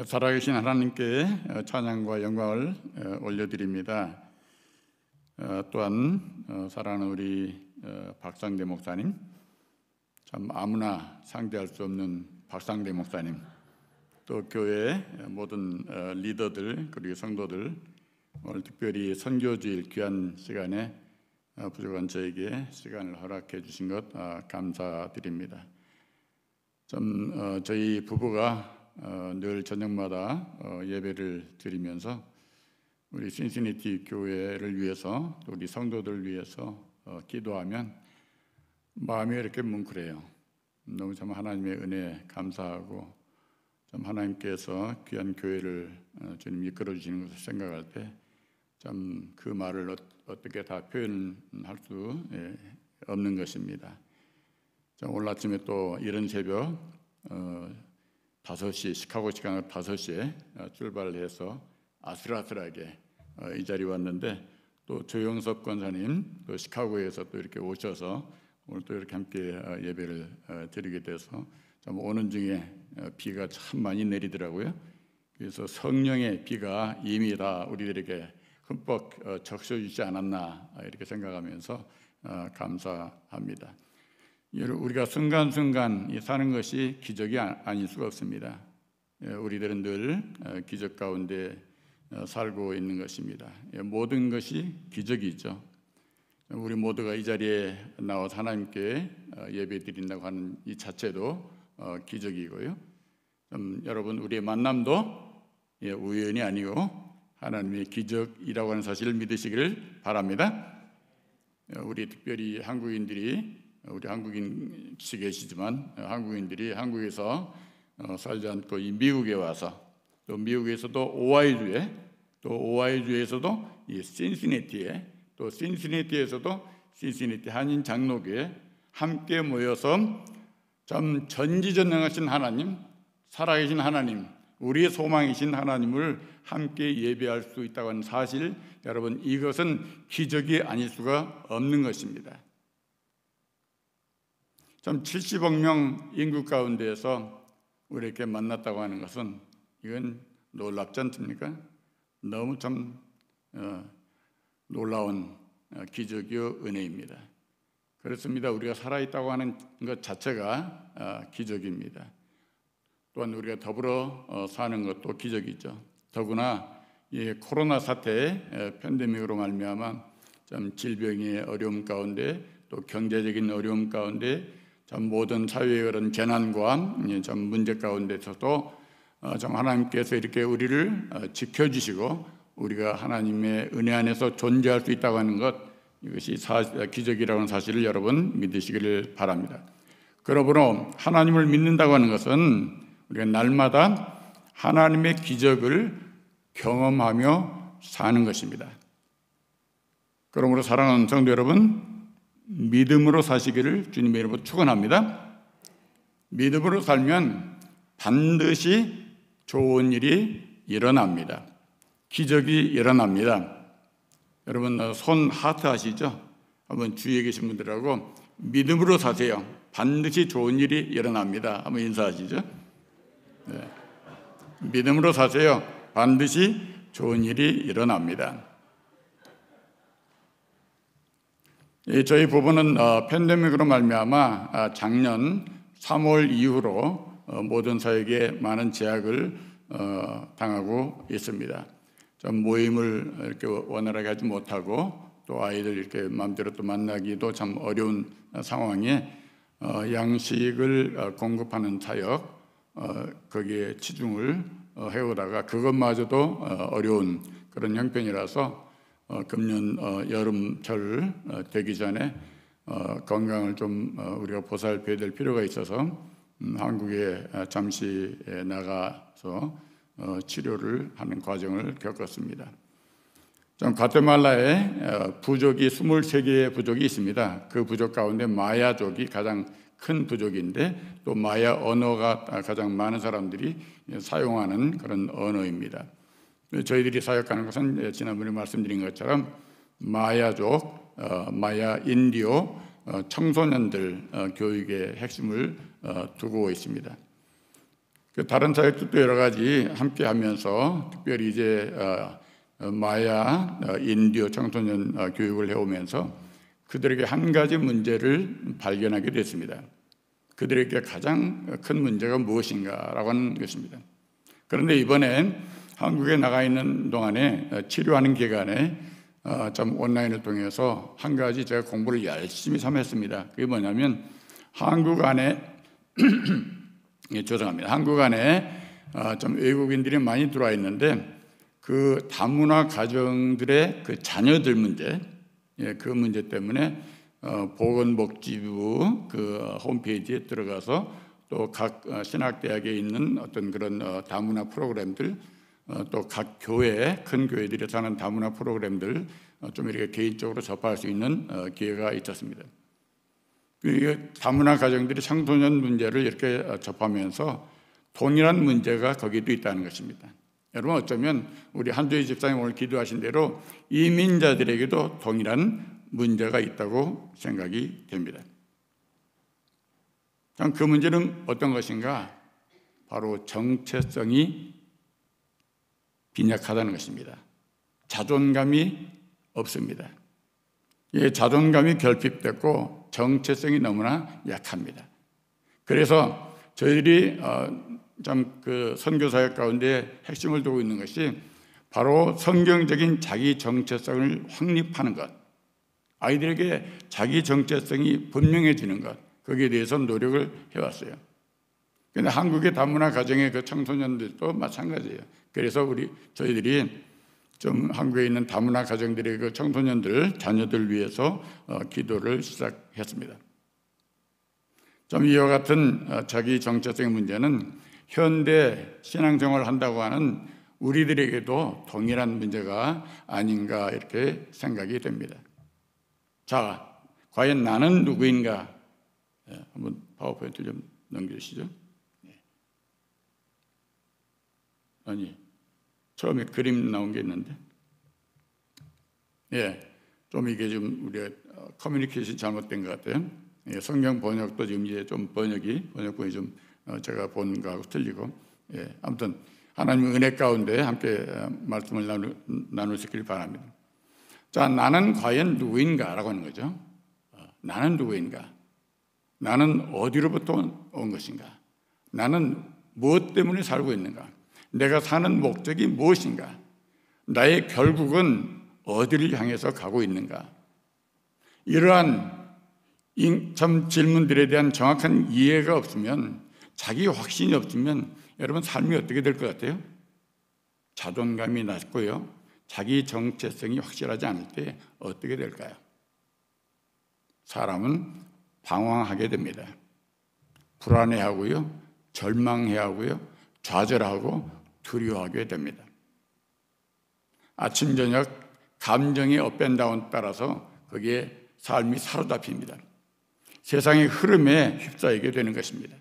살아계신 하나님께 찬양과 영광을 올려드립니다. 또한 사랑하는 우리 박상대 목사님, 참 아무나 상대할 수 없는 박상대 목사님, 또 교회 모든 리더들 그리고 성도들, 오늘 특별히 선교주일 귀한 시간에 부족한 저에게 시간을 허락해 주신 것 감사드립니다. 저희 부부가 늘 저녁마다 예배를 드리면서 우리 신시내티 교회를 위해서 또 우리 성도들을 위해서 기도하면 마음이 이렇게 뭉클해요. 너무 참 하나님의 은혜에 감사하고 참 하나님께서 귀한 교회를 주님 이끌어 주시는 것을 생각할 때 참 그 말을 어떻게 다 표현할 수 없는 것입니다. 오늘 아침에 또 이른 새벽 5시 시카고 시간 5시에 출발해서 아슬아슬하게 이 자리에 왔는데 또 조영섭 권사님 또 시카고에서 또 이렇게 오셔서 오늘 또 이렇게 함께 예배를 드리게 돼서 참 오는 중에 비가 참 많이 내리더라고요. 그래서 성령의 비가 이미 다 우리들에게 흠뻑 적셔주지 않았나 이렇게 생각하면서 감사합니다. 우리가 순간순간 사는 것이 기적이 아닐 수가 없습니다. 우리들은 늘 기적 가운데 살고 있는 것입니다. 모든 것이 기적이죠. 우리 모두가 이 자리에 나와서 하나님께 예배 드린다고 하는 이 자체도 기적이고요. 여러분 우리의 만남도 우연이 아니고 하나님의 기적이라고 하는 사실을 믿으시기를 바랍니다. 우리 특별히 한국인들이 우리 한국인이 계시지만 한국인들이 한국에서 살지 않고 이 미국에 와서 또 미국에서도 오하이주에 또 오하이주에서도 이 신시내티에 또 신시내티에서도 신시내티 한인 장로교에 함께 모여서 참 전지전능하신 하나님, 살아계신 하나님, 우리의 소망이신 하나님을 함께 예배할 수 있다고 하는 사실, 여러분 이것은 기적이 아닐 수가 없는 것입니다. 참 70억 명 인구 가운데에서 우리에게 만났다고 하는 것은 이건 놀랍지 않습니까? 너무 참 놀라운 기적이요 은혜입니다. 그렇습니다. 우리가 살아있다고 하는 것 자체가 기적입니다. 또한 우리가 더불어 사는 것도 기적이죠. 더구나 이 코로나 사태 팬데믹으로 말미암아 참 질병의 어려움 가운데 또 경제적인 어려움 가운데 참 모든 사회의 그런 재난과 참 문제 가운데서도 참 하나님께서 이렇게 우리를 지켜주시고 우리가 하나님의 은혜 안에서 존재할 수 있다고 하는 것, 이것이 기적이라는 사실을 여러분 믿으시기를 바랍니다. 그러므로 하나님을 믿는다고 하는 것은 우리가 날마다 하나님의 기적을 경험하며 사는 것입니다. 그러므로 사랑하는 성도 여러분, 믿음으로 사시기를 주님의 이름으로 축원합니다. 믿음으로 살면 반드시 좋은 일이 일어납니다. 기적이 일어납니다. 여러분 손 하트 하시죠? 한번 주위에 계신 분들하고 믿음으로 사세요. 반드시 좋은 일이 일어납니다. 한번 인사하시죠? 네. 믿음으로 사세요. 반드시 좋은 일이 일어납니다. 저희 부부는 팬데믹으로 말미암아 작년 3월 이후로 모든 사역에 많은 제약을 당하고 있습니다. 좀 모임을 이렇게 원활하게 하지 못하고 또 아이들 이렇게 마음대로 또 만나기도 참 어려운 상황에 양식을 공급하는 사역 거기에 치중을 해오다가 그것마저도 어려운 그런 형편이라서 금년 여름철 되기 전에 건강을 좀 우리가 보살펴야 될 필요가 있어서 한국에 잠시 나가서 치료를 하는 과정을 겪었습니다. 과테말라에 부족이 23개의 부족이 있습니다. 그 부족 가운데 마야족이 가장 큰 부족인데 또 마야 언어가 가장 많은 사람들이 사용하는 그런 언어입니다. 저희들이 사역하는 것은 지난번에 말씀드린 것처럼 마야족, 마야 인디오 청소년들 교육의 핵심을 두고 있습니다. 다른 사역들도 여러 가지 함께 하면서 특별히 이제 마야 인디오 청소년 교육을 해오면서 그들에게 한 가지 문제를 발견하게 됐습니다. 그들에게 가장 큰 문제가 무엇인가라고 하는 것입니다. 그런데 이번에 한국에 나가 있는 동안에 치료하는 기간에 좀 온라인을 통해서 한 가지 제가 공부를 열심히 좀 했습니다. 그게 뭐냐면 한국 안에 예, 죄송합니다. 한국 안에 좀 외국인들이 많이 들어와 있는데 그 다문화 가정들의 그 자녀들 문제, 예, 그 문제 때문에 보건복지부 그 홈페이지에 들어가서 또 각 신학대학에 있는 어떤 그런 다문화 프로그램들, 또 각 교회, 큰 교회들에서 하는 다문화 프로그램들 좀 이렇게 개인적으로 접할 수 있는 기회가 있었습니다. 다문화 가정들이 청소년 문제를 이렇게 접하면서 동일한 문제가 거기도 있다는 것입니다. 여러분, 어쩌면 우리 한주희 집사님 오늘 기도하신 대로 이민자들에게도 동일한 문제가 있다고 생각이 됩니다. 그 문제는 어떤 것인가? 바로 정체성이 빈약하다는 것입니다. 자존감이 없습니다. 이 자존감이 결핍됐고 정체성이 너무나 약합니다. 그래서 저희들이 참 그 선교사역 가운데 핵심을 두고 있는 것이 바로 성경적인 자기 정체성을 확립하는 것, 아이들에게 자기 정체성이 분명해지는 것, 거기에 대해서 노력을 해왔어요. 그런데 한국의 다문화 가정의 그 청소년들도 마찬가지예요. 그래서 저희들이 좀 한국에 있는 다문화 가정들의 그 청소년들, 자녀들 위해서 기도를 시작했습니다. 좀 이와 같은 자기 정체성의 문제는 현대 신앙생활을 한다고 하는 우리들에게도 동일한 문제가 아닌가 이렇게 생각이 됩니다. 자, 과연 나는 누구인가? 한번 파워포인트 좀 넘겨주시죠. 아니, 처음에 그림 나온 게 있는데, 좀 이게 좀 우리가 커뮤니케이션이 잘못된 것 같아요. 성경 번역도 지금 이제 좀 번역본이 좀 제가 본 거하고 틀리고, 아무튼 하나님의 은혜 가운데 함께 말씀을 나눌 수 있기를 바랍니다. 자, 나는 과연 누구인가라고 하는 거죠. 나는 누구인가? 나는 어디로부터 온 것인가? 나는 무엇 때문에 살고 있는가? 내가 사는 목적이 무엇인가? 나의 결국은 어디를 향해서 가고 있는가? 이러한 참 질문들에 대한 정확한 이해가 없으면, 자기 확신이 없으면 여러분 삶이 어떻게 될 것 같아요? 자존감이 낮고요, 자기 정체성이 확실하지 않을 때 어떻게 될까요? 사람은 방황하게 됩니다. 불안해하고요, 절망해하고요, 좌절하고 두려워하게 됩니다. 아침 저녁 감정의 업앤다운 따라서 거기에 삶이 사로잡힙니다. 세상의 흐름에 휩싸이게 되는 것입니다.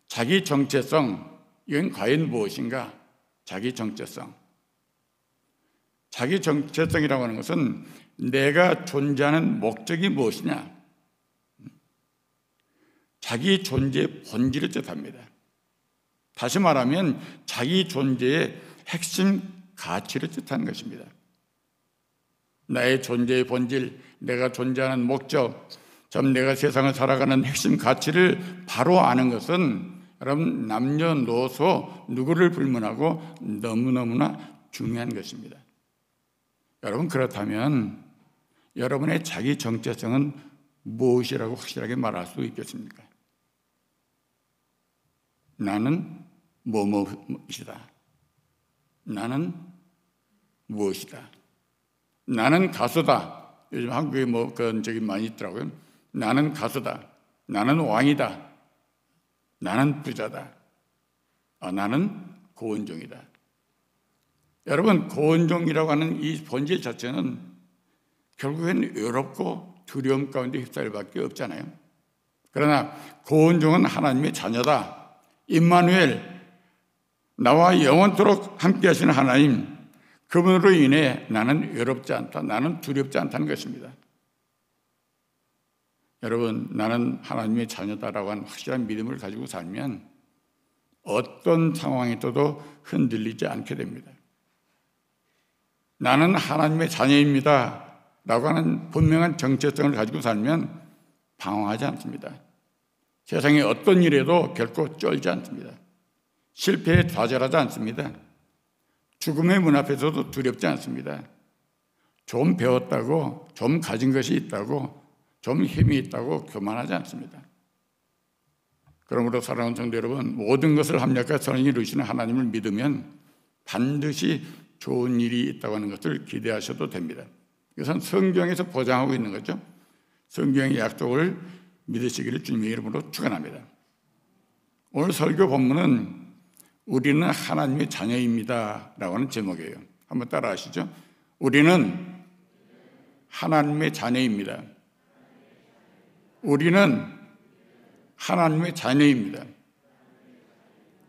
자기 정체성, 이건 과연 무엇인가? 자기 정체성. 자기 정체성이라고 하는 것은 내가 존재하는 목적이 무엇이냐? 자기 존재의 본질을 뜻합니다. 다시 말하면 자기 존재의 핵심 가치를 뜻하는 것입니다. 나의 존재의 본질, 내가 존재하는 목적, 참 내가 세상을 살아가는 핵심 가치를 바로 아는 것은 여러분 남녀노소 누구를 불문하고 너무너무나 중요한 것입니다. 여러분, 그렇다면 여러분의 자기 정체성은 무엇이라고 확실하게 말할 수 있겠습니까? 나는 뭐뭐이다. 나는 무엇이다. 나는 가수다. 요즘 한국에 뭐 그런 적이 많이 있더라고요. 나는 가수다. 나는 왕이다. 나는 부자다. 나는 고원종이다. 여러분, 고원종이라고 하는 이 본질 자체는 결국엔 외롭고 두려움 가운데 휩싸일 밖에 없잖아요. 그러나 고원종은 하나님의 자녀다. 임마누엘, 나와 영원토록 함께 하시는 하나님, 그분으로 인해 나는 외롭지 않다, 나는 두렵지 않다는 것입니다. 여러분, 나는 하나님의 자녀다라고 하는 확실한 믿음을 가지고 살면 어떤 상황이 있어도 흔들리지 않게 됩니다. 나는 하나님의 자녀입니다 라고 하는 분명한 정체성을 가지고 살면 방황하지 않습니다. 세상에 어떤 일에도 결코 쫄지 않습니다. 실패에 좌절하지 않습니다. 죽음의 문 앞에서도 두렵지 않습니다. 좀 배웠다고, 좀 가진 것이 있다고, 좀 힘이 있다고 교만하지 않습니다. 그러므로 사랑하는 성도 여러분, 모든 것을 합력하여 선을 이루시는 하나님을 믿으면 반드시 좋은 일이 있다고 하는 것을 기대하셔도 됩니다. 이것은 성경에서 보장하고 있는 거죠. 성경의 약속을 믿으시기를 주님의 이름으로 축원합니다. 오늘 설교 본문은 우리는 하나님의 자녀입니다 라고 하는 제목이에요. 한번 따라 하시죠. 우리는 하나님의 자녀입니다. 우리는 하나님의 자녀입니다.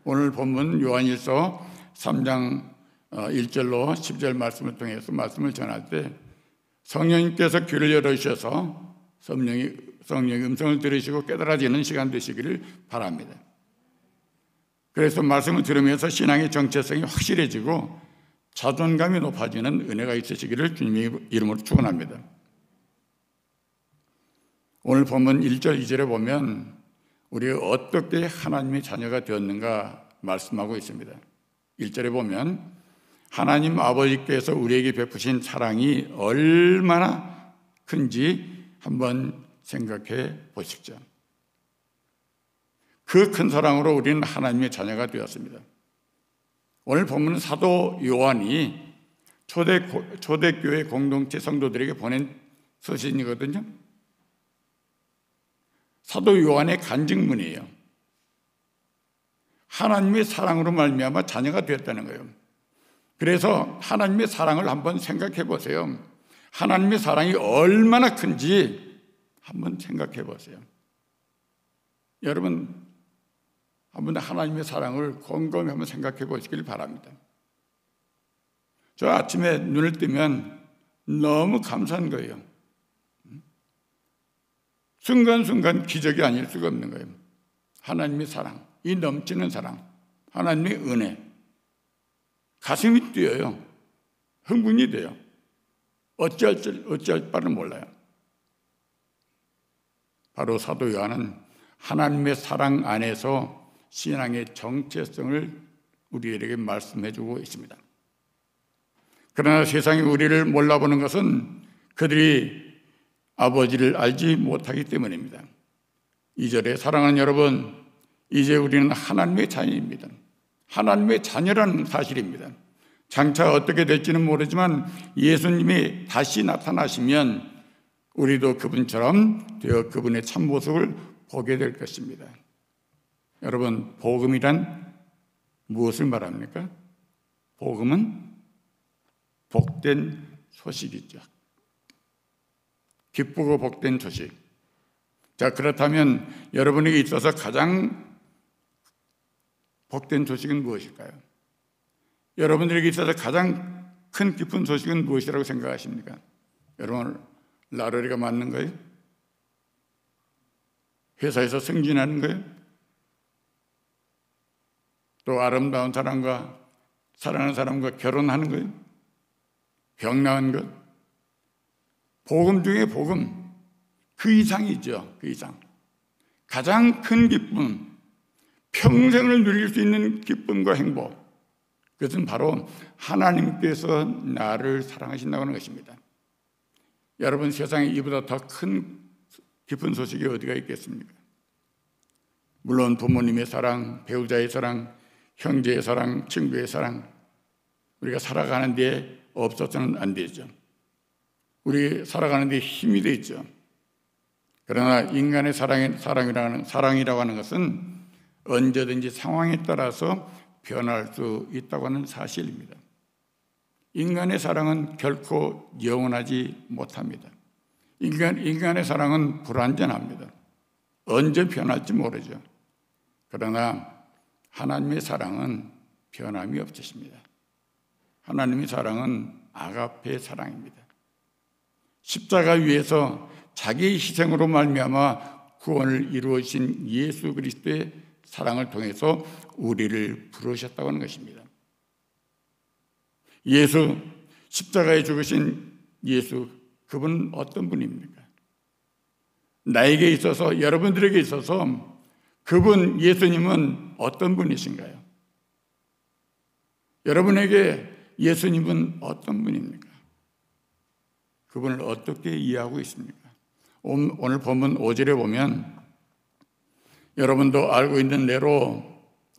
오늘 본문 요한일서 3장 1절로 10절 말씀을 통해서 말씀을 전할 때 성령님께서 귀를 열어주셔서 성령의 음성을 들으시고 깨달아지는 시간 되시기를 바랍니다. 그래서 말씀을 들으면서 신앙의 정체성이 확실해지고 자존감이 높아지는 은혜가 있으시기를 주님의 이름으로 축원합니다. 오늘 본문 1절 2절에 보면 우리가 어떻게 하나님의 자녀가 되었는가 말씀하고 있습니다. 1절에 보면 하나님 아버지께서 우리에게 베푸신 사랑이 얼마나 큰지 한번 생각해 보십시오. 그 큰 사랑으로 우리는 하나님의 자녀가 되었습니다. 오늘 본문은 사도 요한이 초대교회 공동체 성도들에게 보낸 서신이거든요. 사도 요한의 간증문이에요. 하나님의 사랑으로 말미암아 자녀가 되었다는 거예요. 그래서 하나님의 사랑을 한번 생각해 보세요. 하나님의 사랑이 얼마나 큰지 한번 생각해 보세요. 여러분 한번 하나님의 사랑을 곰곰이 한번 생각해 보시길 바랍니다. 저 아침에 눈을 뜨면 너무 감사한 거예요. 순간순간 기적이 아닐 수가 없는 거예요. 하나님의 사랑, 이 넘치는 사랑, 하나님의 은혜. 가슴이 뛰어요. 흥분이 돼요. 어찌할 바를 몰라요. 바로 사도 요한은 하나님의 사랑 안에서 신앙의 정체성을 우리에게 말씀해주고 있습니다. 그러나 세상이 우리를 몰라보는 것은 그들이 아버지를 알지 못하기 때문입니다. 2절에 사랑하는 여러분, 이제 우리는 하나님의 자녀입니다. 하나님의 자녀라는 사실입니다. 장차 어떻게 될지는 모르지만 예수님이 다시 나타나시면 우리도 그분처럼 되어 그분의 참모습을 보게 될 것입니다. 여러분, 복음이란 무엇을 말합니까? 복음은 복된 소식이죠. 기쁘고 복된 소식. 자, 그렇다면 여러분에게 있어서 가장 복된 소식은 무엇일까요? 여러분들에게 있어서 가장 큰 기쁜 소식은 무엇이라고 생각하십니까? 여러분, 나러리가 맞는 거예요? 회사에서 승진하는 거예요? 또 아름다운 사람과 사랑하는 사람과 결혼하는 거예요? 병 나은 것? 복음 중에 복음, 그 이상이죠. 그 이상. 가장 큰 기쁨, 평생을 누릴 수 있는 기쁨과 행복, 그것은 바로 하나님께서 나를 사랑하신다고 하는 것입니다. 여러분, 세상에 이보다 더 큰 깊은 소식이 어디가 있겠습니까? 물론 부모님의 사랑, 배우자의 사랑, 형제의 사랑, 친구의 사랑, 우리가 살아가는 데 없어서는 안 되죠. 우리 살아가는 데 힘이 되죠. 그러나 인간의 사랑이라고 하는 것은 언제든지 상황에 따라서 변할 수 있다고 하는 사실입니다. 인간의 사랑은 결코 영원하지 못합니다. 인간의 사랑은 불완전합니다. 언제 변할지 모르죠. 그러나 하나님의 사랑은 변함이 없으십니다. 하나님의 사랑은 아가페 사랑입니다. 십자가 위에서 자기의 희생으로 말미암아 구원을 이루어진 예수 그리스도의 사랑을 통해서 우리를 부르셨다고 하는 것입니다. 예수, 십자가에 죽으신 예수, 그분은 어떤 분입니까? 나에게 있어서, 여러분들에게 있어서 그분 예수님은 어떤 분이신가요? 여러분에게 예수님은 어떤 분입니까? 그분을 어떻게 이해하고 있습니까? 오늘 본문 5절에 보면 여러분도 알고 있는 대로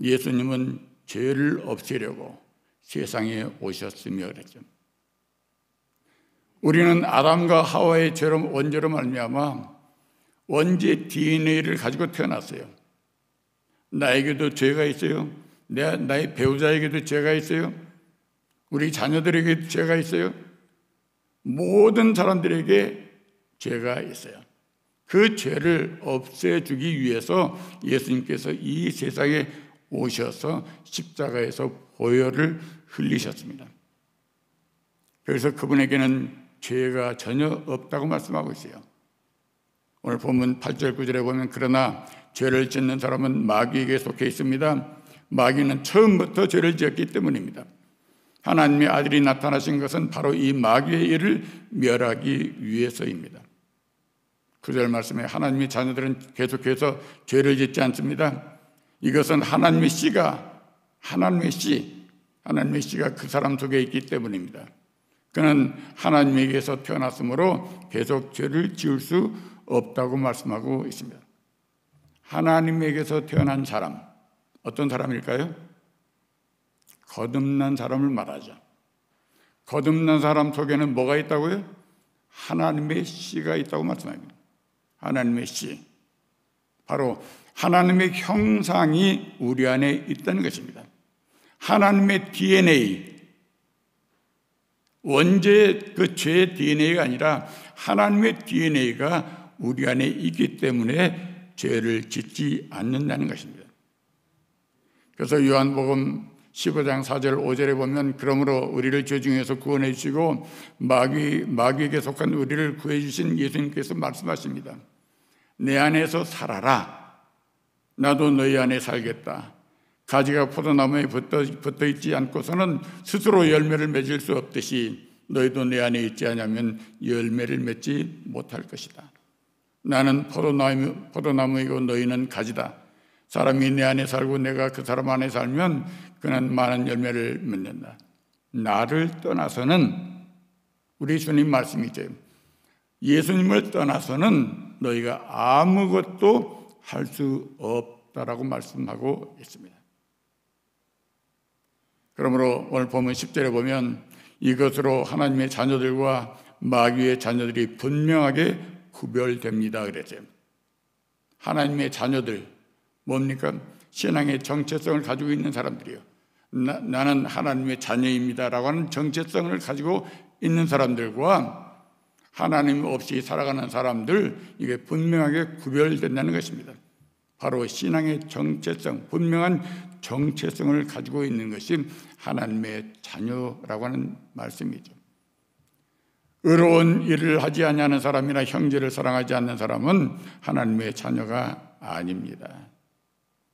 예수님은 죄를 없애려고 세상에 오셨으며 그랬죠. 우리는 아담과 하와의 죄로 원죄로 말미암아 원죄 DNA를 가지고 태어났어요. 나에게도 죄가 있어요. 나의 배우자에게도 죄가 있어요. 우리 자녀들에게도 죄가 있어요. 모든 사람들에게 죄가 있어요. 그 죄를 없애주기 위해서 예수님께서 이 세상에 오셔서 십자가에서 보혈을 흘리셨습니다. 그래서 그분에게는 죄가 전혀 없다고 말씀하고 있어요. 오늘 본문 8절 9절에 보면 그러나 죄를 짓는 사람은 마귀에게 속해 있습니다. 마귀는 처음부터 죄를 지었기 때문입니다. 하나님의 아들이 나타나신 것은 바로 이 마귀의 일을 멸하기 위해서입니다. 9절 말씀에 하나님의 자녀들은 계속해서 죄를 짓지 않습니다. 이것은 하나님의 씨가 그 사람 속에 있기 때문입니다. 그는 하나님에게서 태어났으므로 계속 죄를 지을 수 없다고 말씀하고 있습니다. 하나님에게서 태어난 사람, 어떤 사람일까요? 거듭난 사람을 말하죠. 거듭난 사람 속에는 뭐가 있다고요? 하나님의 씨가 있다고 말씀합니다. 하나님의 씨, 바로 하나님의 형상이 우리 안에 있다는 것입니다. 하나님의 DNA, 원죄의 그 죄의 DNA가 아니라 하나님의 DNA가 우리 안에 있기 때문에 죄를 짓지 않는다는 것입니다. 그래서 요한복음 15장 4절 5절에 보면 그러므로 우리를 죄 중에서 구원해 주시고 마귀에게 속한 우리를 구해 주신 예수님께서 말씀하십니다. 내 안에서 살아라. 나도 너희 안에 살겠다. 가지가 포도나무에 붙어 있지 않고서는 스스로 열매를 맺을 수 없듯이 너희도 내 안에 있지 않으면 열매를 맺지 못할 것이다. 나는 포도나무이고 너희는 가지다. 사람이 내 안에 살고 내가 그 사람 안에 살면 그는 많은 열매를 맺는다. 나를 떠나서는, 우리 주님 말씀이죠. 예수님을 떠나서는 너희가 아무것도 할 수 없다라고 말씀하고 있습니다. 그러므로 오늘 보면 10절에 보면 이것으로 하나님의 자녀들과 마귀의 자녀들이 분명하게 구별됩니다 그랬어요. 하나님의 자녀들 뭡니까? 신앙의 정체성을 가지고 있는 사람들이요. 나는 하나님의 자녀입니다라고 하는 정체성을 가지고 있는 사람들과 하나님 없이 살아가는 사람들, 이게 분명하게 구별된다는 것입니다. 바로 신앙의 정체성, 분명한 정체성을 가지고 있는 것이 하나님의 자녀라고 하는 말씀이죠. 의로운 일을 하지 아니하는 사람이나 형제를 사랑하지 않는 사람은 하나님의 자녀가 아닙니다.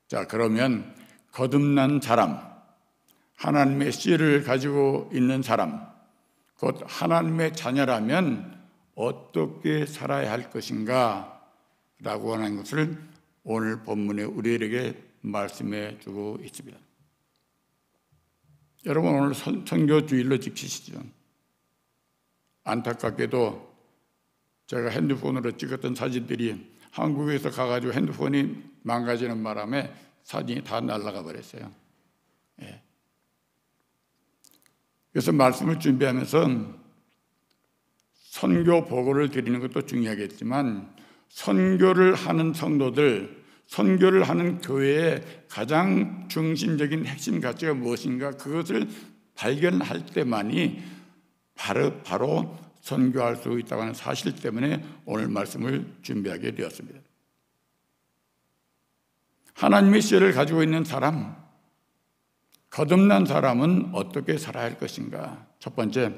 자, 그러면 거듭난 사람, 하나님의 씨를 가지고 있는 사람, 곧 하나님의 자녀라면 어떻게 살아야 할 것인가 라고 하는 것을 오늘 본문에 우리에게 말씀해 주고 있습니다. 여러분, 오늘 선교 주일로 지키시죠. 안타깝게도 제가 핸드폰으로 찍었던 사진들이 한국에서 가가지고 핸드폰이 망가지는 바람에 사진이 다 날아가 버렸어요. 예. 그래서 말씀을 준비하면서 선교 보고를 드리는 것도 중요하겠지만 선교를 하는 성도들, 선교를 하는 교회의 가장 중심적인 핵심 가치가 무엇인가, 그것을 발견할 때만이 바로 선교할 수 있다고 하는 사실 때문에 오늘 말씀을 준비하게 되었습니다. 하나님의 씨를 가지고 있는 사람, 거듭난 사람은 어떻게 살아야 할 것인가? 첫 번째,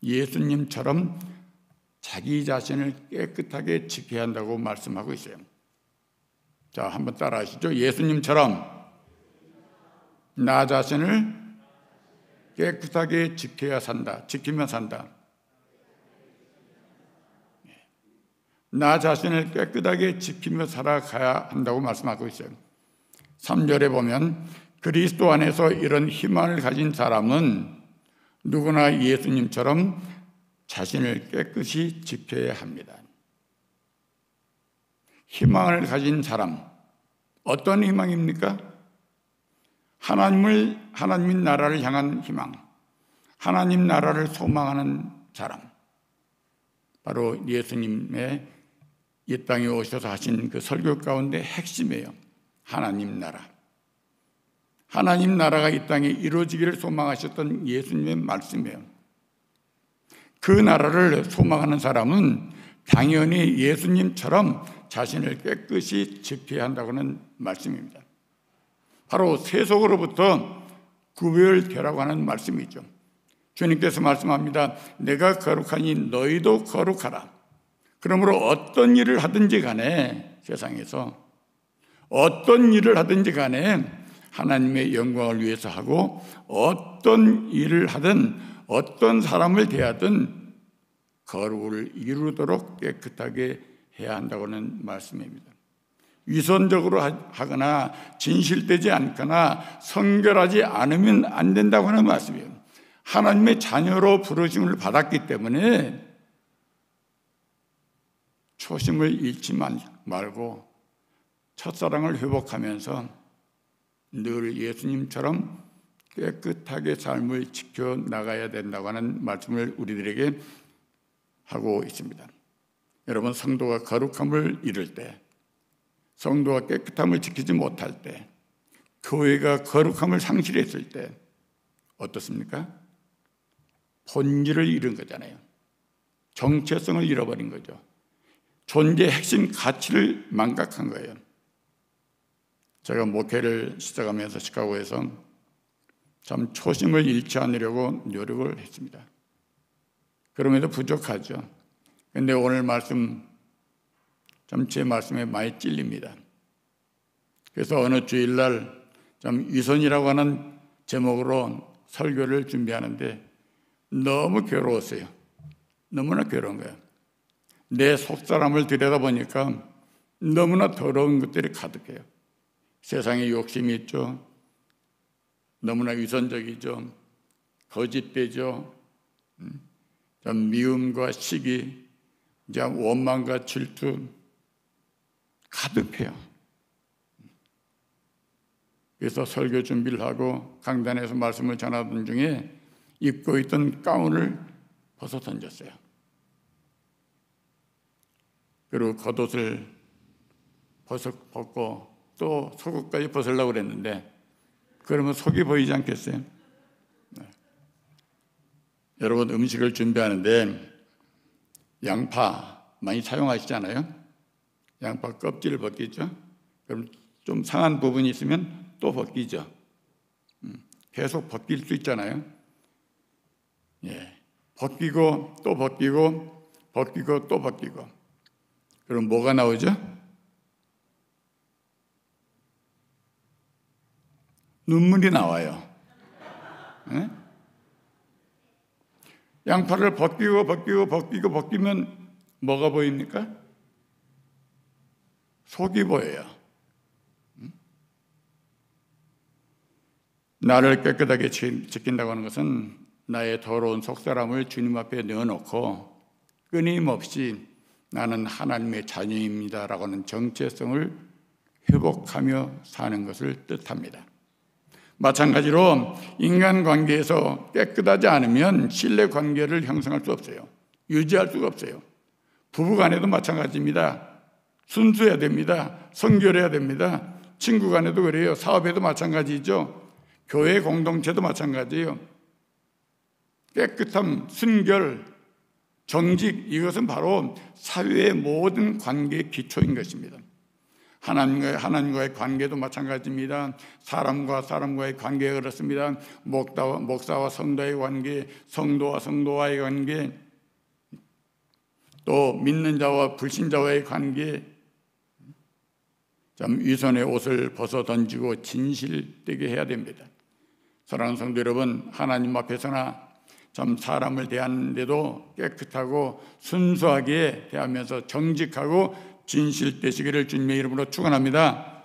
예수님처럼 자기 자신을 깨끗하게 지켜야 한다고 말씀하고 있어요. 자, 한번 따라 하시죠. 예수님처럼 나 자신을 깨끗하게 지키며 산다. 나 자신을 깨끗하게 지키며 살아가야 한다고 말씀하고 있어요. 3절에 보면 그리스도 안에서 이런 희망을 가진 사람은 누구나 예수님처럼 자신을 깨끗이 지켜야 합니다. 희망을 가진 사람, 어떤 희망입니까? 하나님 나라를 향한 희망, 하나님 나라를 소망하는 사람, 바로 예수님의 이 땅에 오셔서 하신 그 설교 가운데 핵심이에요. 하나님 나라. 하나님 나라가 이 땅에 이루어지기를 소망하셨던 예수님의 말씀이에요. 그 나라를 소망하는 사람은 당연히 예수님처럼 자신을 깨끗이 지켜야 한다고는 말씀입니다. 바로 세속으로부터 구별되라고 하는 말씀이죠. 주님께서 말씀합니다. 내가 거룩하니 너희도 거룩하라. 그러므로 어떤 일을 하든지 간에 세상에서 어떤 일을 하든지 간에 하나님의 영광을 위해서 하고 어떤 일을 하든 어떤 사람을 대하든 거룩을 이루도록 깨끗하게 해야 한다고는 말씀입니다. 위선적으로 하거나 진실되지 않거나 성결하지 않으면 안 된다고 하는 말씀이에요. 하나님의 자녀로 부르심을 받았기 때문에 초심을 잃지 말고 첫사랑을 회복하면서 늘 예수님처럼 깨끗하게 삶을 지켜나가야 된다고 하는 말씀을 우리들에게 하고 있습니다. 여러분, 성도가 거룩함을 잃을 때, 성도가 깨끗함을 지키지 못할 때, 교회가 거룩함을 상실했을 때 어떻습니까? 본질을 잃은 거잖아요. 정체성을 잃어버린 거죠. 존재의 핵심 가치를 망각한 거예요. 제가 목회를 시작하면서 시카고에서 참 초심을 잃지 않으려고 노력을 했습니다. 그럼에도 부족하죠. 그런데 오늘 말씀 참 제 말씀에 많이 찔립니다. 그래서 어느 주일날 참 위선이라고 하는 제목으로 설교를 준비하는데 너무 괴로웠어요. 너무나 괴로운 거예요. 내 속사람을 들여다보니까 너무나 더러운 것들이 가득해요. 세상에 욕심이 있죠. 너무나 위선적이죠. 거짓되죠. 미움과 시기, 원망과 질투 가득해요. 그래서 설교 준비를 하고 강단에서 말씀을 전하던 중에 입고 있던 가운을 벗어 던졌어요. 그리고 겉옷을 벗고 또 속옷까지 벗으려고 그랬는데 그러면 속이 보이지 않겠어요? 네. 여러분, 음식을 준비하는데 양파 많이 사용하시잖아요. 양파 껍질을 벗기죠. 그럼 좀 상한 부분이 있으면 또 벗기죠. 계속 벗길 수 있잖아요. 예, 벗기고 또 벗기고 벗기고 또 벗기고. 그럼 뭐가 나오죠? 눈물이 나와요. 예? 양파를 벗기면 뭐가 보입니까? 속이 보여요. 나를 깨끗하게 지킨다고 하는 것은 나의 더러운 속사람을 주님 앞에 내어놓고 끊임없이 나는 하나님의 자녀입니다라고 하는 정체성을 회복하며 사는 것을 뜻합니다. 마찬가지로 인간관계에서 깨끗하지 않으면 신뢰관계를 형성할 수 없어요. 유지할 수가 없어요. 부부간에도 마찬가지입니다. 순수해야 됩니다. 성결해야 됩니다. 친구간에도 그래요. 사업에도 마찬가지죠. 교회 공동체도 마찬가지예요. 깨끗함, 순결, 정직, 이것은 바로 사회의 모든 관계의 기초인 것입니다. 하나님과의 관계도 마찬가지입니다. 사람과 사람과의 관계가 그렇습니다. 목사와 성도의 관계, 성도와 성도와의 관계, 또 믿는 자와 불신자와의 관계, 참 위선의 옷을 벗어 던지고 진실되게 해야 됩니다. 사랑하는 성도 여러분, 하나님 앞에서나 참 사람을 대하는데도 깨끗하고 순수하게 대하면서 정직하고 진실되시기를 주님의 이름으로 축원합니다.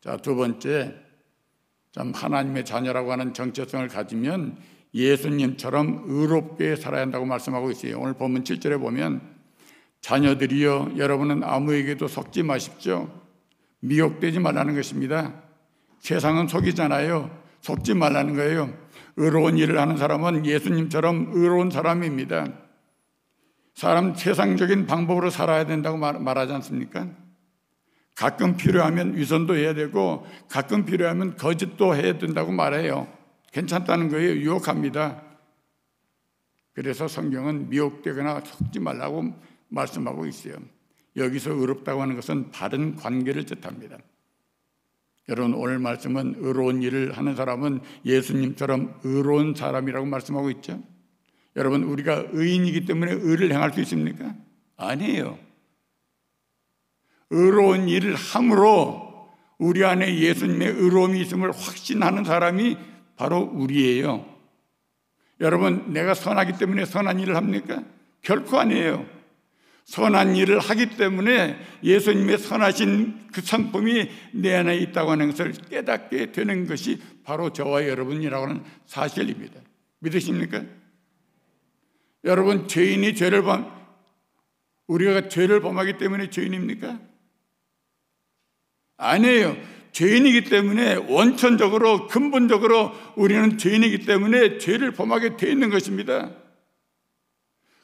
자, 두 번째, 참 하나님의 자녀라고 하는 정체성을 가지면 예수님처럼 의롭게 살아야 한다고 말씀하고 있어요. 오늘 본문 7절에 보면 자녀들이여 여러분은 아무에게도 속지 마십시오. 미혹되지 말라는 것입니다. 세상은 속이잖아요. 속지 말라는 거예요. 의로운 일을 하는 사람은 예수님처럼 의로운 사람입니다. 사람 세상적인 방법으로 살아야 된다고 말하지 않습니까? 가끔 필요하면 위선도 해야 되고 가끔 필요하면 거짓도 해야 된다고 말해요. 괜찮다는 거예요. 유혹합니다. 그래서 성경은 미혹되거나 속지 말라고 말씀하고 있어요. 여기서 의롭다고 하는 것은 바른 관계를 뜻합니다. 여러분, 오늘 말씀은 의로운 일을 하는 사람은 예수님처럼 의로운 사람이라고 말씀하고 있죠. 여러분, 우리가 의인이기 때문에 의를 행할 수 있습니까? 아니에요. 의로운 일을 함으로 우리 안에 예수님의 의로움이 있음을 확신하는 사람이 바로 우리예요. 여러분, 내가 선하기 때문에 선한 일을 합니까? 결코 아니에요. 선한 일을 하기 때문에 예수님의 선하신 그 성품이 내 안에 있다고 하는 것을 깨닫게 되는 것이 바로 저와 여러분이라고 하는 사실입니다. 믿으십니까? 여러분, 우리가 죄를 범하기 때문에 죄인입니까? 아니에요. 죄인이기 때문에 원천적으로 근본적으로 우리는 죄인이기 때문에 죄를 범하게 되어 있는 것입니다.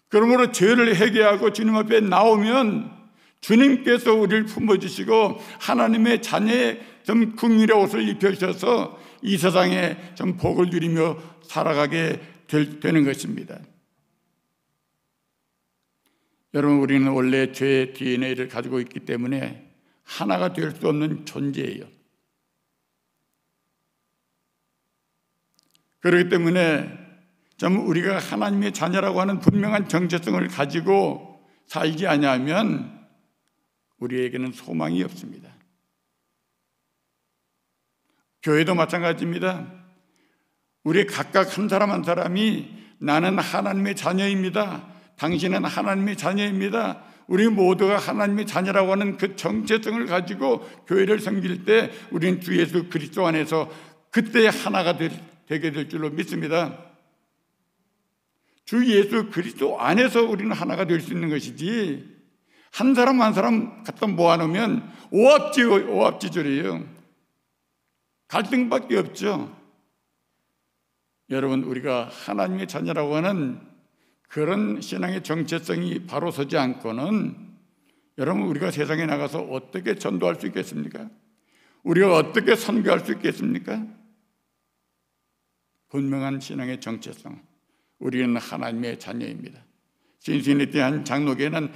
그러므로 죄를 회개하고 주님 앞에 나오면 주님께서 우리를 품어주시고 하나님의 자녀의 좀 긍휼의 옷을 입혀주셔서 이 세상에 좀 복을 누리며 살아가게 되는 것입니다. 여러분, 우리는 원래 죄의 DNA를 가지고 있기 때문에 하나가 될 수 없는 존재예요. 그렇기 때문에 좀 우리가 하나님의 자녀라고 하는 분명한 정체성을 가지고 살지 않으면 우리에게는 소망이 없습니다. 교회도 마찬가지입니다. 우리 각각 한 사람 한 사람이 나는 하나님의 자녀입니다. 당신은 하나님의 자녀입니다. 우리 모두가 하나님의 자녀라고 하는 그 정체성을 가지고 교회를 섬길 때 우리는 주 예수 그리스도 안에서 그때 하나가 되게 될 줄로 믿습니다. 주 예수 그리스도 안에서 우리는 하나가 될 수 있는 것이지 한 사람 한 사람 갖다 모아놓으면 오합지졸이에요. 갈등밖에 없죠. 여러분, 우리가 하나님의 자녀라고 하는 그런 신앙의 정체성이 바로 서지 않고는 여러분, 우리가 세상에 나가서 어떻게 전도할 수 있겠습니까? 우리가 어떻게 선교할 수 있겠습니까? 분명한 신앙의 정체성, 우리는 하나님의 자녀입니다. 신시내티 한 장로교회는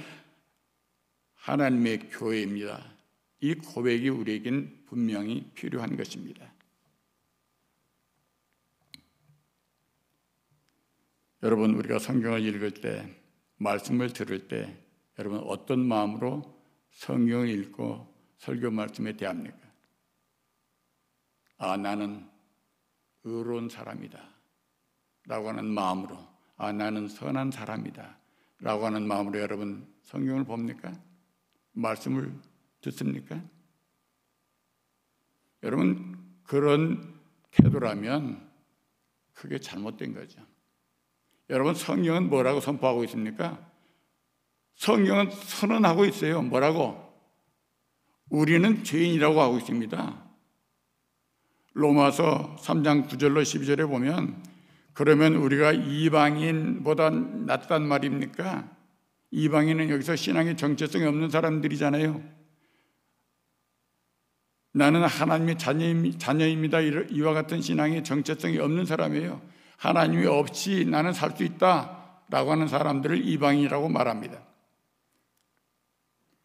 하나님의 교회입니다. 이 고백이 우리에겐 분명히 필요한 것입니다. 여러분, 우리가 성경을 읽을 때, 말씀을 들을 때 여러분 어떤 마음으로 성경을 읽고 설교 말씀에 대합니까? 나는 의로운 사람이다 라고 하는 마음으로, 나는 선한 사람이다 라고 하는 마음으로 여러분 성경을 봅니까? 말씀을 듣습니까? 여러분, 그런 태도라면 그게 잘못된 거죠. 여러분, 성경은 뭐라고 선포하고 있습니까? 성경은 선언하고 있어요. 뭐라고? 우리는 죄인이라고 하고 있습니다. 로마서 3장 9절로 12절에 보면 그러면 우리가 이방인보다 낫단 말입니까? 이방인은 여기서 신앙의 정체성이 없는 사람들이잖아요. 나는 하나님의 자녀입니다. 이와 같은 신앙의 정체성이 없는 사람이에요. 하나님이 없이 나는 살 수 있다라고 하는 사람들을 이방인이라고 말합니다.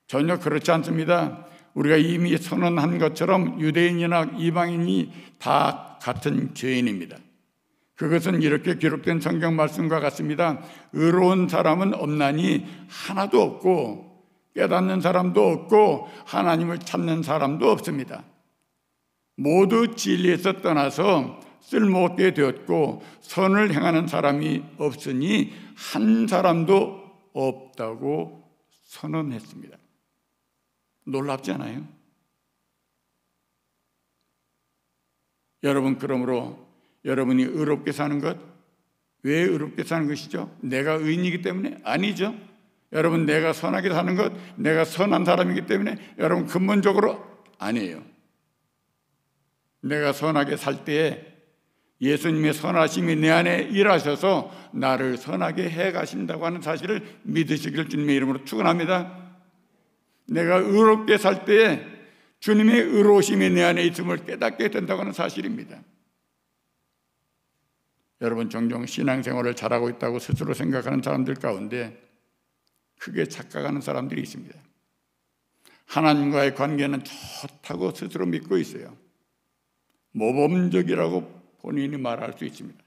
전혀 그렇지 않습니다. 우리가 이미 선언한 것처럼 유대인이나 이방인이 다 같은 죄인입니다. 그것은 이렇게 기록된 성경 말씀과 같습니다. 의로운 사람은 없나니 하나도 없고 깨닫는 사람도 없고 하나님을 찾는 사람도 없습니다. 모두 진리에서 떠나서 쓸모없게 되었고 선을 행하는 사람이 없으니 한 사람도 없다고 선언했습니다. 놀랍지 않아요? 여러분, 그러므로 여러분이 의롭게 사는 것, 왜 의롭게 사는 것이죠? 내가 의인이기 때문에? 아니죠. 여러분, 내가 선하게 사는 것, 내가 선한 사람이기 때문에? 여러분, 근본적으로 아니에요. 내가 선하게 살 때에 예수님의 선하심이 내 안에 일하셔서 나를 선하게 해 가신다고 하는 사실을 믿으시기를 주님의 이름으로 축원합니다. 내가 의롭게 살 때에 주님의 의로우심이 내 안에 있음을 깨닫게 된다고 하는 사실입니다. 여러분, 종종 신앙생활을 잘하고 있다고 스스로 생각하는 사람들 가운데 크게 착각하는 사람들이 있습니다. 하나님과의 관계는 좋다고 스스로 믿고 있어요. 모범적이라고 본인이 말할 수 있습니다.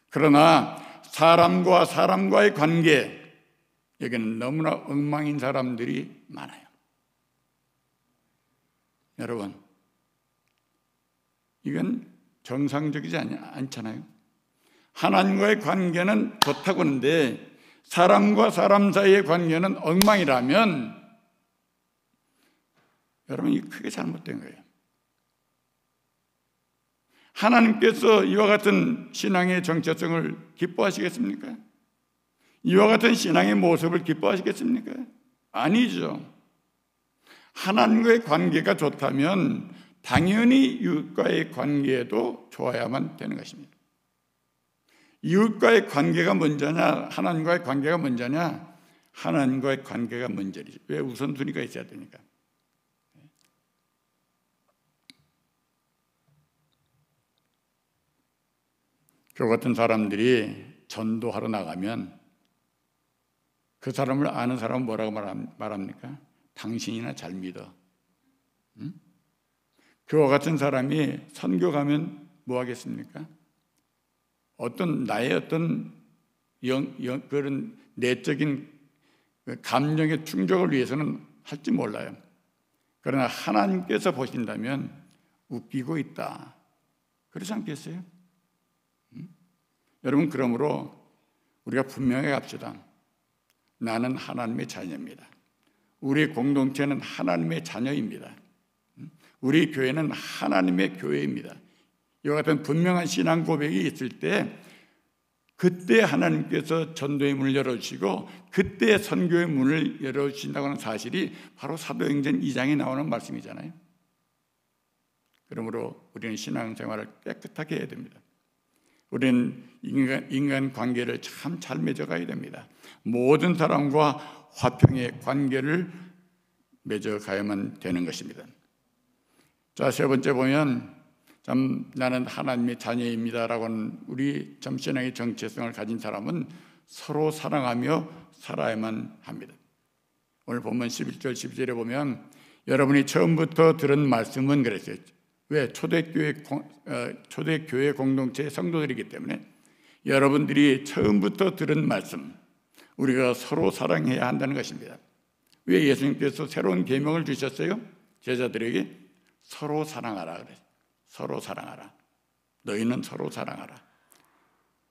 그러나 사람과 사람과의 관계, 여기는 너무나 엉망인 사람들이 많아요. 여러분, 이건 정상적이지 않잖아요. 하나님과의 관계는 좋다고 하는데 사람과 사람 사이의 관계는 엉망이라면 여러분, 이게 크게 잘못된 거예요. 하나님께서 이와 같은 신앙의 정체성을 기뻐하시겠습니까? 이와 같은 신앙의 모습을 기뻐하시겠습니까? 아니죠. 하나님과의 관계가 좋다면 당연히 이웃과의 관계도 좋아야만 되는 것입니다. 이웃과의 관계가 먼저냐, 하나님과의 관계가 먼저냐? 하나님과의 관계가 먼저이죠. 왜? 우선순위가 있어야 되니까. 저 같은 사람들이 전도하러 나가면 그 사람을 아는 사람은 뭐라고 말합니까? 당신이나 잘 믿어. 응? 그와 같은 사람이 선교 가면 뭐 하겠습니까? 나의 어떤 그런 내적인 감정의 충족을 위해서는 할지 몰라요. 그러나 하나님께서 보신다면 웃기고 있다. 그렇지 않겠어요? 여러분, 그러므로 우리가 분명히 합시다. 나는 하나님의 자녀입니다. 우리 공동체는 하나님의 자녀입니다. 우리 교회는 하나님의 교회입니다. 이와 같은 분명한 신앙 고백이 있을 때 그때 하나님께서 전도의 문을 열어주시고 그때 선교의 문을 열어주신다고 하는 사실이 바로 사도행전 2장에 나오는 말씀이잖아요. 그러므로 우리는 신앙생활을 깨끗하게 해야 됩니다. 우리는 인간 관계를 참 잘 맺어가야 됩니다. 모든 사람과 화평의 관계를 맺어가야만 되는 것입니다. 자, 세 번째 보면 참 나는 하나님의 자녀입니다라고 하는 우리 신앙의 정체성을 가진 사람은 서로 사랑하며 살아야만 합니다. 오늘 본문 11절 12절에 보면 여러분이 처음부터 들은 말씀은 그랬어요. 왜? 초대교회 공동체의 성도들이기 때문에 여러분들이 처음부터 들은 말씀, 우리가 서로 사랑해야 한다는 것입니다. 왜? 예수님께서 새로운 계명을 주셨어요? 제자들에게 서로 사랑하라 그래요. 서로 사랑하라. 너희는 서로 사랑하라.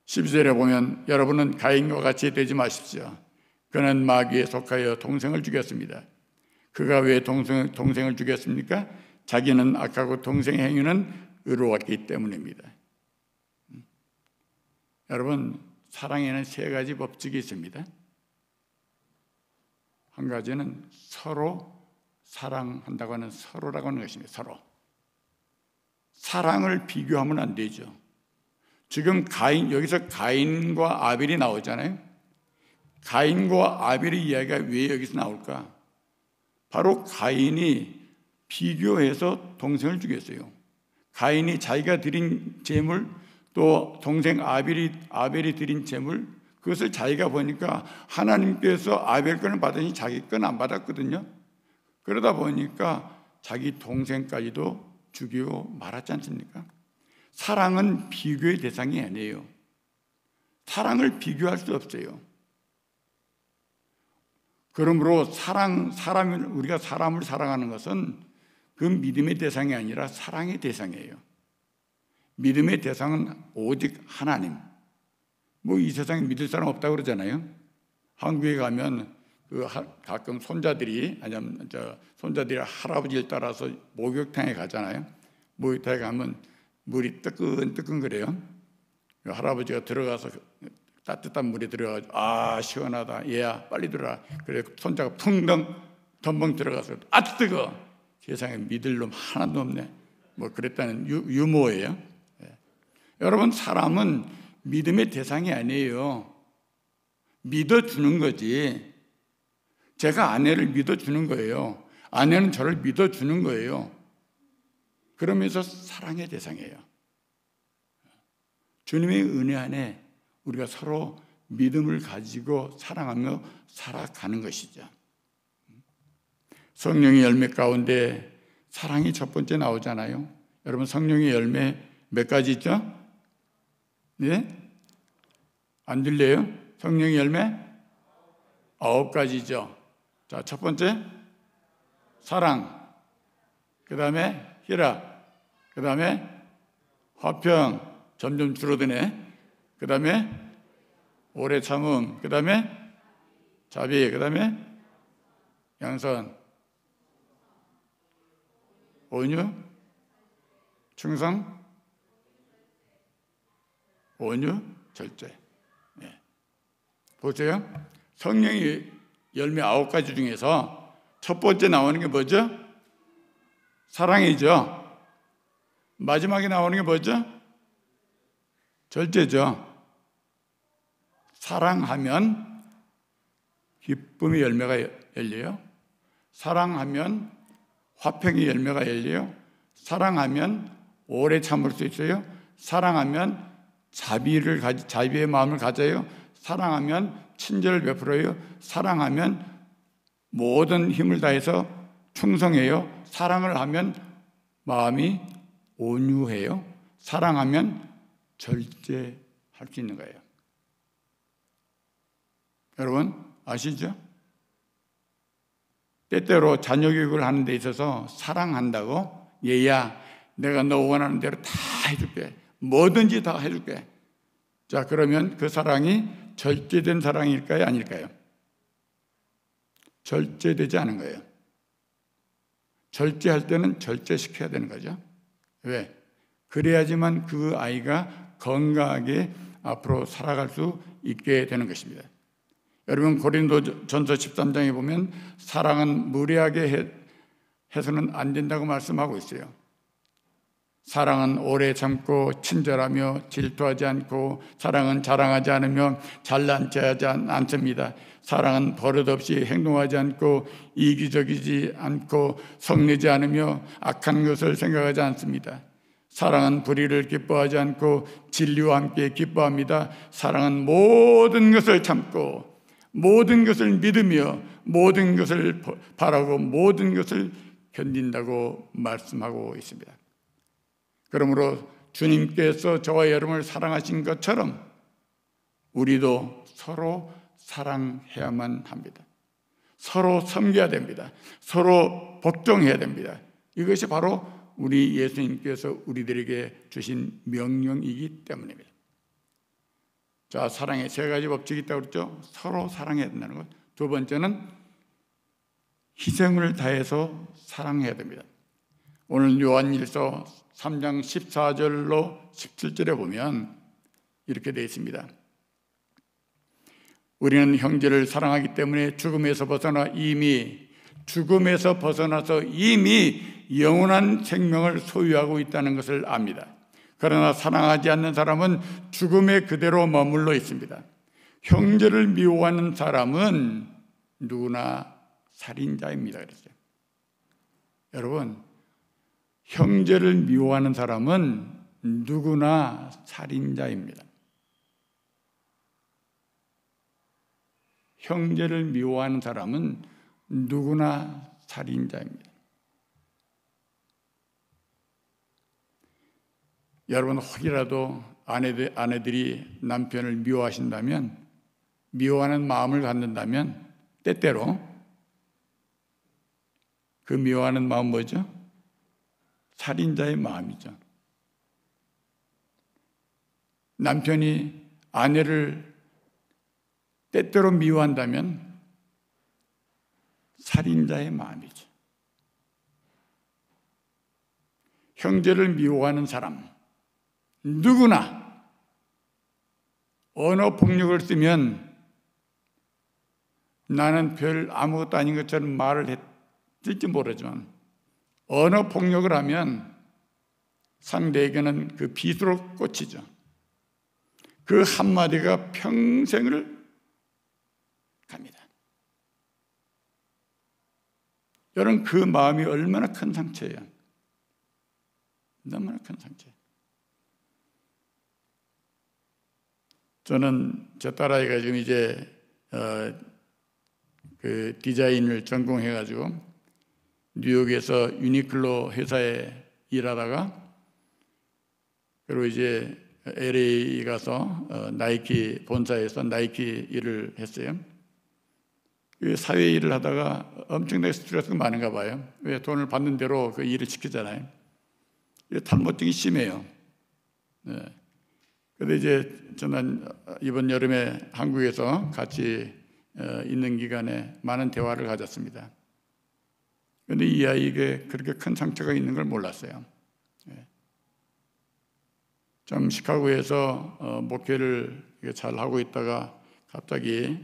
12절에 보면 여러분은 가인과 같이 되지 마십시오. 그는 마귀에 속하여 동생을 죽였습니다. 그가 왜 동생을 죽였습니까? 자기는 악하고 동생의 행위는 의로웠기 때문입니다. 여러분, 사랑에는 세 가지 법칙이 있습니다. 한 가지는 서로 사랑한다고 하는 서로라고 하는 것입니다. 서로. 사랑을 비교하면 안 되죠. 지금 여기서 가인과 아벨이 나오잖아요. 가인과 아벨의 이야기가 왜 여기서 나올까? 바로 가인이 비교해서 동생을 죽였어요. 가인이 자기가 드린 제물, 또 동생 아벨이 드린 제물, 그것을 자기가 보니까 하나님께서 아벨 거는 받으니 자기 건 안 받았거든요. 그러다 보니까 자기 동생까지도 죽이고 말았지 않습니까? 사랑은 비교의 대상이 아니에요. 사랑을 비교할 수 없어요. 그러므로 우리가 사람을 사랑하는 것은 그 믿음의 대상이 아니라 사랑의 대상이에요. 믿음의 대상은 오직 하나님. 뭐 이 세상에 믿을 사람 없다고 그러잖아요. 한국에 가면 가끔 손자들이 할아버지를 따라서 목욕탕에 가잖아요. 목욕탕에 가면 물이 뜨끈뜨끈 그래요. 할아버지가 들어가서 따뜻한 물에 들어가서 시원하다, 얘야 빨리 들어라. 그래 손자가 덩벙 들어가서 뜨거. 세상에 믿을 놈 하나도 없네. 뭐 그랬다는 유머예요. 여러분, 사람은 믿음의 대상이 아니에요. 믿어주는 거지. 제가 아내를 믿어주는 거예요. 아내는 저를 믿어주는 거예요. 그러면서 사랑의 대상이에요. 주님의 은혜 안에 우리가 서로 믿음을 가지고 사랑하며 살아가는 것이죠. 성령의 열매 가운데 사랑이 첫 번째 나오잖아요. 여러분, 성령의 열매 몇 가지 있죠? 네? 안 들려요? 성령의 열매 9가지죠. 자, 첫 번째 사랑, 그 다음에 희락, 그 다음에 화평, 점점 줄어드네. 그 다음에 오래 참음, 그 다음에 자비, 그 다음에 양선, 온유, 충성, 온유, 절제. 네. 보세요. 성령의 열매 9가지 중에서 첫 번째 나오는 게 뭐죠? 사랑이죠. 마지막에 나오는 게 뭐죠? 절제죠. 사랑하면 기쁨의 열매가 열려요. 사랑하면 화평의 열매가 열려요. 사랑하면 오래 참을 수 있어요. 사랑하면 자비의 마음을 가져요. 사랑하면 친절을 베풀어요. 사랑하면 모든 힘을 다해서 충성해요. 사랑을 하면 마음이 온유해요. 사랑하면 절제할 수 있는 거예요. 여러분 아시죠? 때때로 자녀 교육을 하는 데 있어서 사랑한다고, 얘야 내가 너 원하는 대로 다 해줄게, 뭐든지 다 해줄게. 자, 그러면 그 사랑이 절제된 사랑일까요? 아닐까요? 절제되지 않은 거예요. 절제할 때는 절제시켜야 되는 거죠. 왜? 그래야지만 그 아이가 건강하게 앞으로 살아갈 수 있게 되는 것입니다. 여러분, 고린도전서 13장에 보면 사랑은 무례하게 해서는 안 된다고 말씀하고 있어요. 사랑은 오래 참고 친절하며 질투하지 않고, 사랑은 자랑하지 않으며 잘난 체하지 않습니다. 사랑은 버릇없이 행동하지 않고 이기적이지 않고 성내지 않으며 악한 것을 생각하지 않습니다. 사랑은 불의를 기뻐하지 않고 진리와 함께 기뻐합니다. 사랑은 모든 것을 참고 모든 것을 믿으며 모든 것을 바라고 모든 것을 견딘다고 말씀하고 있습니다. 그러므로 주님께서 저와 여러분을 사랑하신 것처럼 우리도 서로 사랑해야만 합니다. 서로 섬겨야 됩니다. 서로 복종해야 됩니다. 이것이 바로 우리 예수님께서 우리들에게 주신 명령이기 때문입니다. 자, 사랑의 3가지 법칙이 있다고 그랬죠. 서로 사랑해야 된다는 것. 두 번째는 희생을 다해서 사랑해야 됩니다. 오늘 요한일서 3장 14절로 17절에 보면 이렇게 되어 있습니다. 우리는 형제를 사랑하기 때문에 죽음에서 벗어나서 이미 영원한 생명을 소유하고 있다는 것을 압니다. 그러나 사랑하지 않는 사람은 죽음에 그대로 머물러 있습니다. 형제를 미워하는 사람은 누구나 살인자입니다. 그랬어요. 여러분, 형제를 미워하는 사람은 누구나 살인자입니다. 형제를 미워하는 사람은 누구나 살인자입니다. 여러분, 혹이라도 아내들이 남편을 미워하신다면, 미워하는 마음을 갖는다면 때때로 그 미워하는 마음 뭐죠? 살인자의 마음이죠. 남편이 아내를 때때로 미워한다면 살인자의 마음이죠. 형제를 미워하는 사람, 누구나 언어 폭력을 쓰면 나는 별 아무것도 아닌 것처럼 말을 했을지 모르지만 언어 폭력을 하면 상대에게는 그 빗으로 꽂히죠. 그 한마디가 평생을 갑니다. 여러분, 그 마음이 얼마나 큰 상처예요. 너무나 큰 상처예요. 저는 제 딸아이가 지금 이제 그 디자인을 전공해가지고 뉴욕에서 유니클로 회사에 일하다가 그리고 이제 LA 가서 나이키 본사에서 나이키 일을 했어요. 사회 일을 하다가 엄청나게 스트레스가 많은가 봐요. 왜 돈을 받는 대로 그 일을 시키잖아요. 탈모증이 심해요. 네. 그런데 이제 저는 이번 여름에 한국에서 같이 있는 기간에 많은 대화를 가졌습니다. 그런데 이 아이에게 그렇게 큰 상처가 있는 걸 몰랐어요. 네. 좀 시카고에서 목회를 잘 하고 있다가 갑자기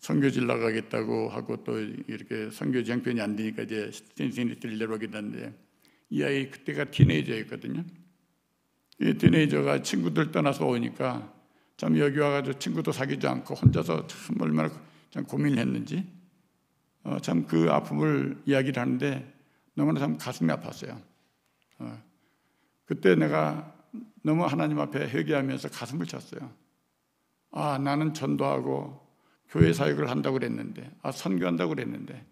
선교지를 나가겠다고 하고 또 이렇게 선교지 형편이 안 되니까 이제 시니스티를 내려오게 됐는데 이 아이 그때가 티네이저였거든요. 이 티네이저가 친구들 떠나서 오니까 참 여기 와가지고 친구도 사귀지 않고 혼자서 참 얼마나 참 고민을 했는지 참 그 아픔을 이야기를 하는데 너무나 참 가슴이 아팠어요. 그때 내가 너무 하나님 앞에 회개하면서 가슴을 쳤어요. 아, 나는 전도하고 교회 사역을 한다고 그랬는데, 선교한다고 그랬는데,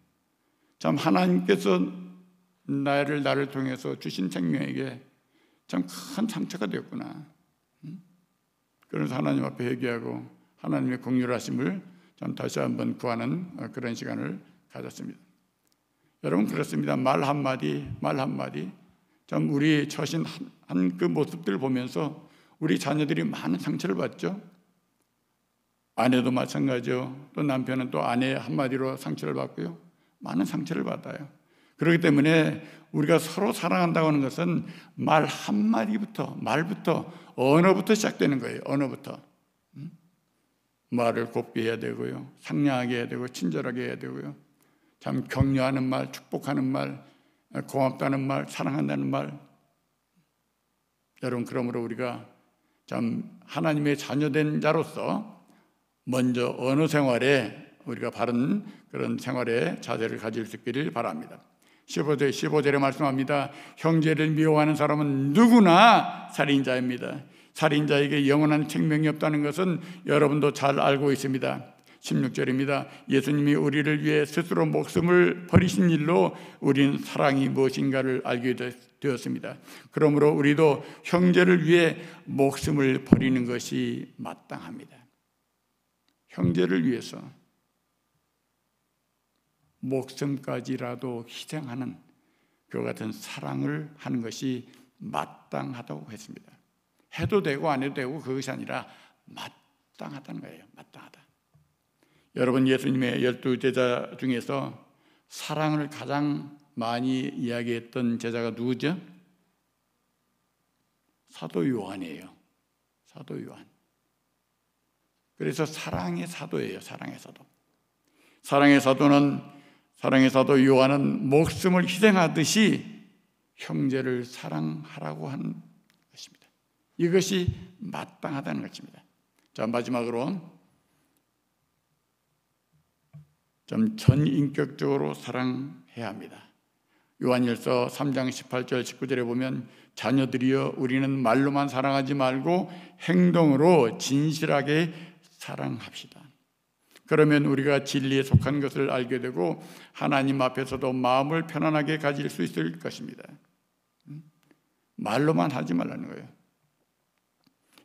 참 하나님께서 나를 통해서 주신 생명에게 참 큰 상처가 되었구나. 그래서 하나님 앞에 회개하고 하나님의 공률하심을 참 다시 한번 구하는 그런 시간을 가졌습니다. 여러분, 그렇습니다. 말 한마디 참 우리 처신 한 그 모습들을 보면서 우리 자녀들이 많은 상처를 받죠. 아내도 마찬가지요. 또 남편은 또 아내 한마디로 상처를 받고요. 많은 상처를 받아요. 그렇기 때문에 우리가 서로 사랑한다고 하는 것은 말 한마디부터, 말부터, 언어부터 시작되는 거예요. 언어부터. 말을 곱게 해야 되고요. 상냥하게 해야 되고 친절하게 해야 되고요. 참 격려하는 말, 축복하는 말, 고맙다는 말, 사랑한다는 말. 여러분, 그러므로 우리가 참 하나님의 자녀된 자로서 먼저 언어 생활에 우리가 바른 그런 생활의 자세를 가질 수 있기를 바랍니다. 15절에 말씀합니다. 형제를 미워하는 사람은 누구나 살인자입니다. 살인자에게 영원한 생명이 없다는 것은 여러분도 잘 알고 있습니다. 16절입니다. 예수님이 우리를 위해 스스로 목숨을 버리신 일로 우리는 사랑이 무엇인가를 알게 되었습니다. 그러므로 우리도 형제를 위해 목숨을 버리는 것이 마땅합니다. 형제를 위해서 목숨까지라도 희생하는 그와 같은 사랑을 하는 것이 마땅하다고 했습니다. 해도 되고 안 해도 되고 그것이 아니라 마땅하다는 거예요. 마땅하다. 여러분, 예수님의 12제자 중에서 사랑을 가장 많이 이야기했던 제자가 누구죠? 사도 요한이에요. 사도 요한. 그래서 사랑의 사도예요. 사랑의 사도. 사랑의 사도 요한은 목숨을 희생하듯이 형제를 사랑하라고 한 것입니다. 이것이 마땅하다는 것입니다. 자, 마지막으로 좀 전인격적으로 사랑해야 합니다. 요한일서 3장 18절 19절에 보면 자녀들이여 우리는 말로만 사랑하지 말고 행동으로 진실하게 사랑합시다. 그러면 우리가 진리에 속한 것을 알게 되고 하나님 앞에서도 마음을 편안하게 가질 수 있을 것입니다. 말로만 하지 말라는 거예요.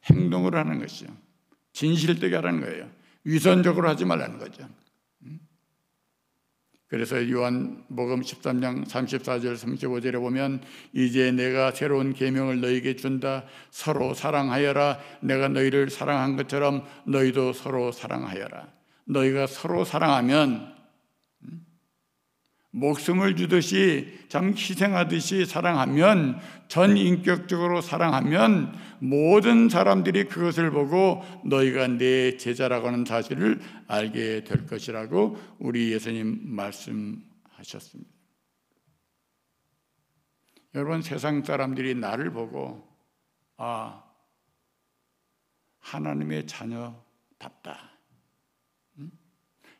행동으로 하는 것이요. 진실되게 하라는 거예요. 위선적으로 하지 말라는 거죠. 그래서 요한복음 13장 34절 35절에 보면 이제 내가 새로운 계명을 너희에게 준다. 서로 사랑하여라. 내가 너희를 사랑한 것처럼 너희도 서로 사랑하여라. 너희가 서로 사랑하면, 목숨을 주듯이 참 희생하듯이 사랑하면, 전인격적으로 사랑하면 모든 사람들이 그것을 보고 너희가 내 제자라고 하는 사실을 알게 될 것이라고 우리 예수님 말씀하셨습니다. 여러분, 세상 사람들이 나를 보고 하나님의 자녀답다.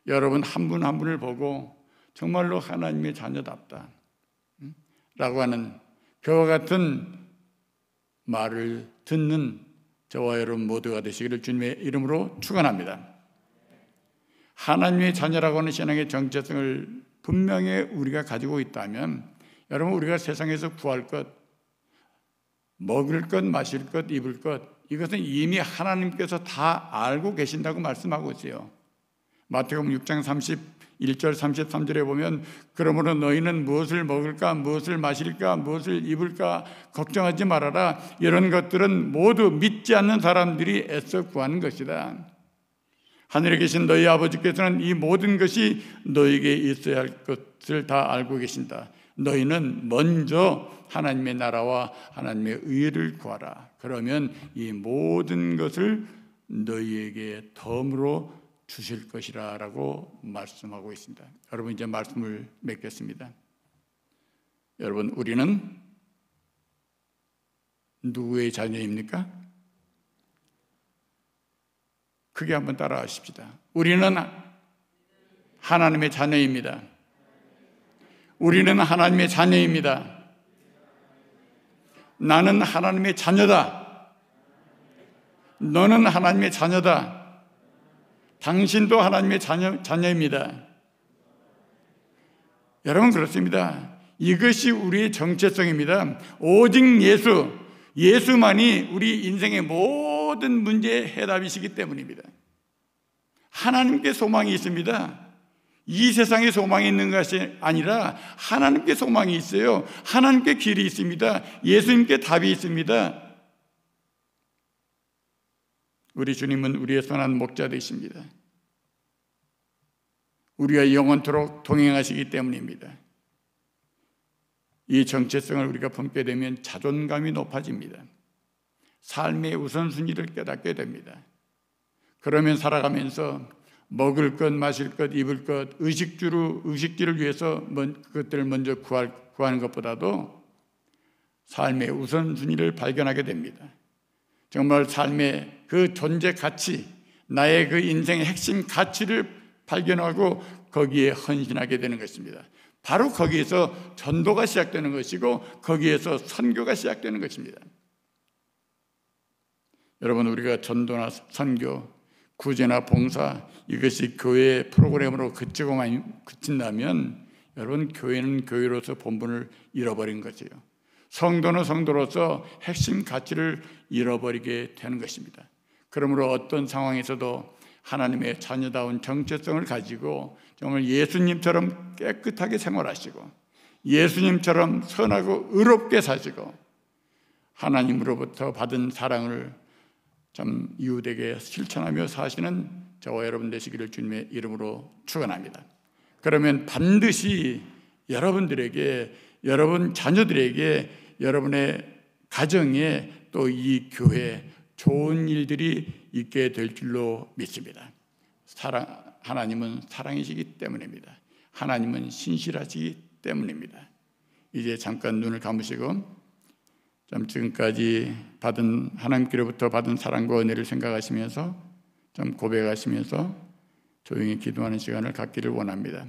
여러분 한 분 한 분을 보고 정말로 하나님의 자녀답다 라고 하는 그와 같은 말을 듣는 저와 여러분 모두가 되시기를 주님의 이름으로 축원합니다. 하나님의 자녀라고 하는 신앙의 정체성을 분명히 우리가 가지고 있다면, 여러분, 우리가 세상에서 구할 것, 먹을 것, 마실 것, 입을 것, 이것은 이미 하나님께서 다 알고 계신다고 말씀하고 있어요. 마태복음 6장 31절 33절에 보면 그러므로 너희는 무엇을 먹을까, 무엇을 마실까, 무엇을 입을까 걱정하지 말아라. 이런 것들은 모두 믿지 않는 사람들이 애써 구하는 것이다. 하늘에 계신 너희 아버지께서는 이 모든 것이 너희에게 있어야 할 것을 다 알고 계신다. 너희는 먼저 하나님의 나라와 하나님의 의를 구하라. 그러면 이 모든 것을 너희에게 덤으로 주실 것이라 라고 말씀하고 있습니다. 여러분, 이제 말씀을 맺겠습니다. 여러분, 우리는 누구의 자녀입니까? 크게 한번 따라 하십시다. 우리는 하나님의 자녀입니다. 우리는 하나님의 자녀입니다. 나는 하나님의 자녀다. 너는 하나님의 자녀다. 당신도 하나님의 자녀입니다. 여러분, 그렇습니다. 이것이 우리의 정체성입니다. 오직 예수만이 우리 인생의 모든 문제의 해답이시기 때문입니다. 하나님께 소망이 있습니다. 이 세상에 소망이 있는 것이 아니라 하나님께 소망이 있어요. 하나님께 길이 있습니다. 예수님께 답이 있습니다. 우리 주님은 우리의 선한 목자 되십니다. 우리가 영원토록 동행하시기 때문입니다. 이 정체성을 우리가 품게 되면 자존감이 높아집니다. 삶의 우선순위를 깨닫게 됩니다. 그러면 살아가면서 먹을 것, 마실 것, 입을 것, 의식주를 위해서 그것들을 먼저 구하는 것보다도 삶의 우선순위를 발견하게 됩니다. 정말 삶의 그 존재 가치, 나의 그 인생의 핵심 가치를 발견하고 거기에 헌신하게 되는 것입니다. 바로 거기에서 전도가 시작되는 것이고 거기에서 선교가 시작되는 것입니다. 여러분, 우리가 전도나 선교, 구제나 봉사, 이것이 교회의 프로그램으로 그친다면 여러분, 교회는 교회로서 본분을 잃어버린 것이에요. 성도는 성도로서 핵심 가치를 잃어버리게 되는 것입니다. 그러므로 어떤 상황에서도 하나님의 자녀다운 정체성을 가지고 정말 예수님처럼 깨끗하게 생활하시고 예수님처럼 선하고 의롭게 사시고 하나님으로부터 받은 사랑을 참 이웃에게 실천하며 사시는 저와 여러분 되시기를 주님의 이름으로 축원합니다. 그러면 반드시 여러분들에게, 여러분 자녀들에게, 여러분의 가정에 또 이 교회에 좋은 일들이 있게 될 줄로 믿습니다. 하나님은 사랑이시기 때문입니다. 하나님은 신실하시기 때문입니다. 이제 잠깐 눈을 감으시고 좀 지금까지 하나님께로부터 받은 사랑과 은혜를 생각하시면서 좀 고백하시면서 조용히 기도하는 시간을 갖기를 원합니다.